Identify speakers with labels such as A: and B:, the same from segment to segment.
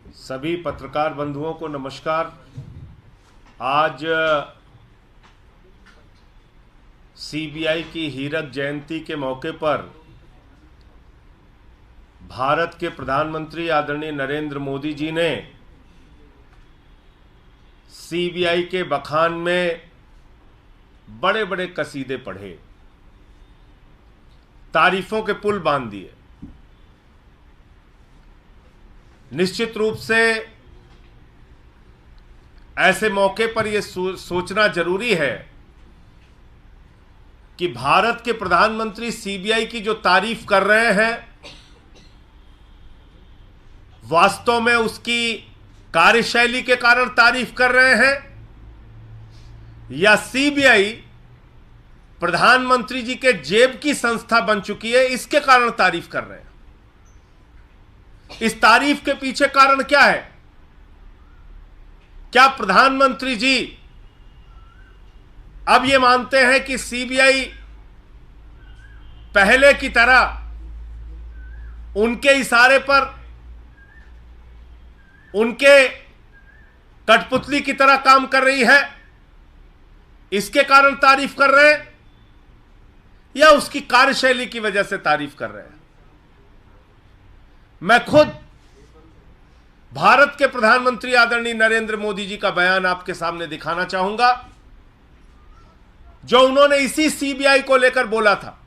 A: सभी पत्रकार बंधुओं को नमस्कार। आज सीबीआई की हीरक जयंती के मौके पर भारत के प्रधानमंत्री आदरणीय नरेंद्र मोदी जी ने सीबीआई के बखान में बड़े बड़े कसीदे पढ़े, तारीफों के पुल बांध दिए। निश्चित रूप से ऐसे मौके पर यह सोचना जरूरी है कि भारत के प्रधानमंत्री सीबीआई की जो तारीफ कर रहे हैं, वास्तव में उसकी कार्यशैली के कारण तारीफ कर रहे हैं या सीबीआई प्रधानमंत्री जी के जेब की संस्था बन चुकी है, इसके कारण तारीफ कर रहे हैं। इस तारीफ के पीछे कारण क्या है? क्या प्रधानमंत्री जी अब यह मानते हैं कि सीबीआई पहले की तरह उनके इशारे पर, उनके कठपुतली की तरह काम कर रही है, इसके कारण तारीफ कर रहे हैं या उसकी कार्यशैली की वजह से तारीफ कर रहे हैं? मैं खुद भारत के प्रधानमंत्री आदरणीय नरेंद्र मोदी जी का बयान आपके सामने दिखाना चाहूंगा, जो उन्होंने इसी सीबीआई को लेकर बोला था।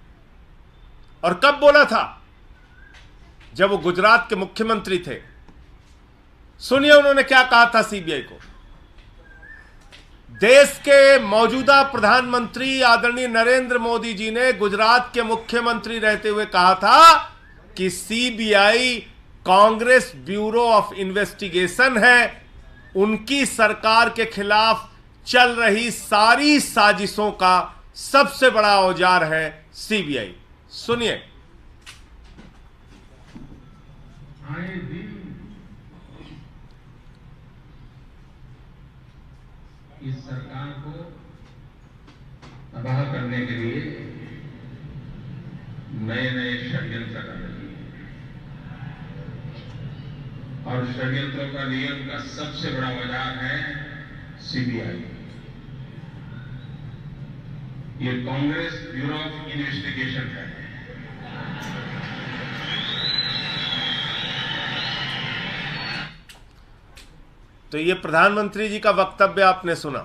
A: और कब बोला था? जब वो गुजरात के मुख्यमंत्री थे। सुनिए उन्होंने क्या कहा था सीबीआई को। देश के मौजूदा प्रधानमंत्री आदरणीय नरेंद्र मोदी जी ने गुजरात के मुख्यमंत्री रहते हुए कहा था कि CBI Congress bureau of investigation है, उनकी सरकार के खिलाफ चल रही सारी साजिशों का सबसे बड़ा औजार है सीबीआई। सुनिए।
B: आए दिन इस सरकार को तबाह करने के लिए नए नए षड्यंत्र कर रही है और षड्यंत्रों का नियम का सबसे बड़ा औजार है सीबीआई। ये कांग्रेस ब्यूरो ऑफ इन्वेस्टिगेशन है।
A: तो ये प्रधानमंत्री जी का वक्तव्य आपने सुना।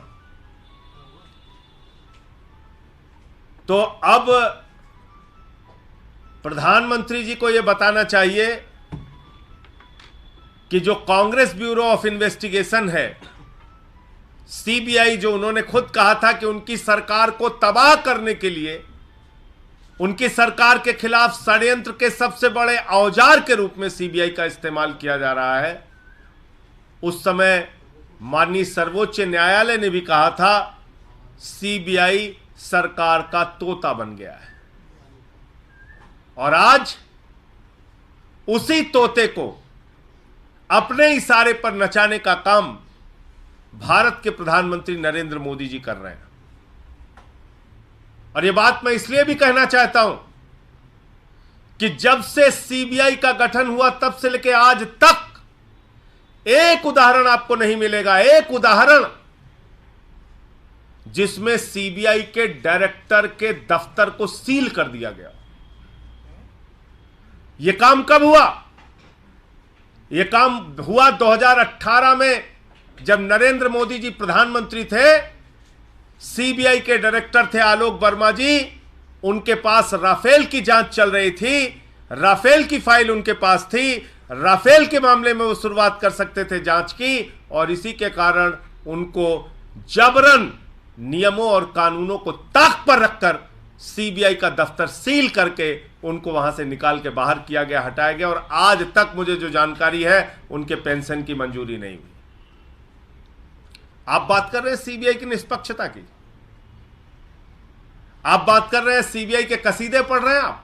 A: तो अब प्रधानमंत्री जी को यह बताना चाहिए कि जो कांग्रेस ब्यूरो ऑफ इन्वेस्टिगेशन है, सीबीआई, जो उन्होंने खुद कहा था कि उनकी सरकार को तबाह करने के लिए, उनकी सरकार के खिलाफ षड्यंत्र के सबसे बड़े औजार के रूप में सीबीआई का इस्तेमाल किया जा रहा है, उस समय माननीय सर्वोच्च न्यायालय ने भी कहा था सीबीआई सरकार का तोता बन गया है। और आज उसी तोते को अपने इशारे पर नचाने का काम भारत के प्रधानमंत्री नरेंद्र मोदी जी कर रहे हैं। और यह बात मैं इसलिए भी कहना चाहता हूं कि जब से सीबीआई का गठन हुआ तब से लेकर आज तक एक उदाहरण आपको नहीं मिलेगा, एक उदाहरण जिसमें सीबीआई के डायरेक्टर के दफ्तर को सील कर दिया गया। यह काम कब हुआ? यह काम हुआ 2018 में, जब नरेंद्र मोदी जी प्रधानमंत्री थे। सीबीआई के डायरेक्टर थे आलोक वर्मा जी, उनके पास राफेल की जांच चल रही थी, राफेल की फाइल उनके पास थी, राफेल के मामले में वो शुरुआत कर सकते थे जांच की, और इसी के कारण उनको जबरन नियमों और कानूनों को ताक पर रखकर सीबीआई का दफ्तर सील करके उनको वहां से निकाल के बाहर किया गया, हटाया गया। और आज तक मुझे जो जानकारी है, उनके पेंशन की मंजूरी नहीं हुई। आप बात कर रहे हैं सीबीआई की निष्पक्षता की, आप बात कर रहे हैं सीबीआई के कसीदे पढ़ रहे हैं आप।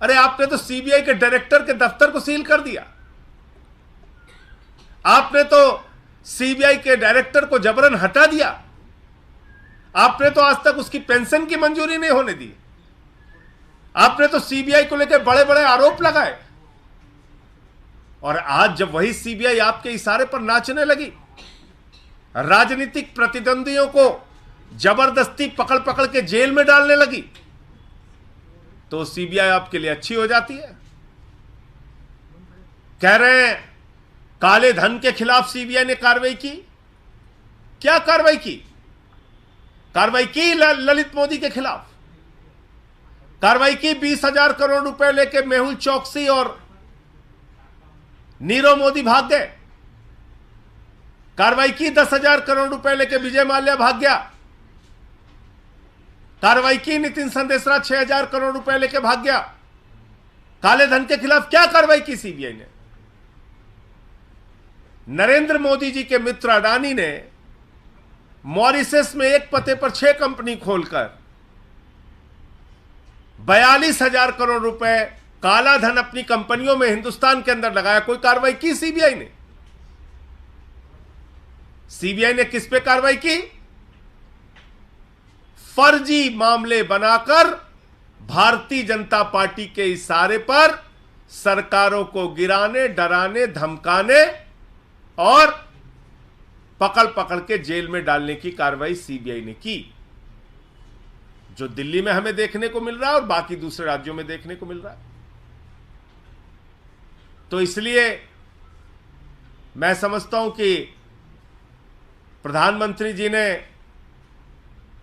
A: अरे आपने तो सीबीआई के डायरेक्टर के दफ्तर को सील कर दिया, आपने तो सीबीआई के डायरेक्टर को जबरन हटा दिया, आपने तो आज तक उसकी पेंशन की मंजूरी नहीं होने दी, आपने तो सीबीआई को लेकर बड़े बड़े आरोप लगाए। और आज जब वही सीबीआई आपके इशारे पर नाचने लगी, राजनीतिक प्रतिद्वंदियों को जबरदस्ती पकड़ पकड़ के जेल में डालने लगी, तो सीबीआई आपके लिए अच्छी हो जाती है। कह रहे हैं काले धन के खिलाफ सीबीआई ने कार्रवाई की। क्या कार्रवाई की? कार्रवाई की ललित मोदी के खिलाफ, कार्रवाई की 20,000 करोड़ रुपए लेके मेहुल चौकसी और नीरव मोदी भाग गए, कार्रवाई की 10,000 करोड़ रुपए लेके विजय माल्या भाग गया, कार्रवाई की नितिन संदेशरा 6,000 करोड़ रुपए लेके भाग गया। काले धन के खिलाफ क्या कार्रवाई की सीबीआई ने? नरेंद्र मोदी जी के मित्र अडानी ने मॉरिशस में एक पते पर 6 कंपनी खोलकर 42,000 करोड़ रुपए काला धन अपनी कंपनियों में हिंदुस्तान के अंदर लगाया। कोई कार्रवाई की सीबीआई ने? सीबीआई ने किस पे कार्रवाई की? फर्जी मामले बनाकर भारतीय जनता पार्टी के इशारे पर सरकारों को गिराने, डराने, धमकाने और पकड़ पकड़ के जेल में डालने की कार्रवाई सीबीआई ने की, जो दिल्ली में हमें देखने को मिल रहा है और बाकी दूसरे राज्यों में देखने को मिल रहा है। तो इसलिए मैं समझता हूं कि प्रधानमंत्री जी ने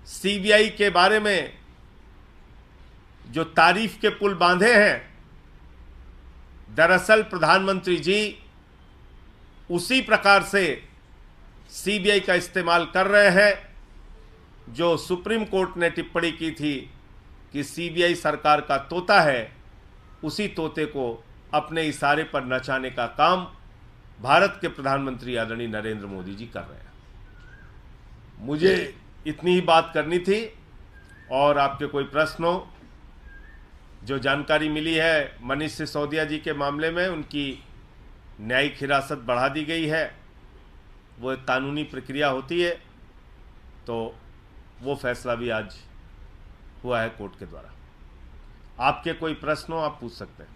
A: सीबीआई के बारे में जो तारीफ के पुल बांधे हैं, दरअसल प्रधानमंत्री जी उसी प्रकार से सीबीआई का इस्तेमाल कर रहे हैं जो सुप्रीम कोर्ट ने टिप्पणी की थी कि सीबीआई सरकार का तोता है। उसी तोते को अपने इशारे पर नचाने का काम भारत के प्रधानमंत्री आदरणीय नरेंद्र मोदी जी कर रहे हैं। मुझे इतनी ही बात करनी थी, और आपके कोई प्रश्न हो, जो जानकारी मिली है मनीष सिसोदिया जी के मामले में उनकी न्यायिक हिरासत बढ़ा दी गई है। वो एक कानूनी प्रक्रिया होती है, तो वो फैसला भी आज हुआ है कोर्ट के द्वारा। आपके कोई प्रश्न हो आप पूछ सकते हैं।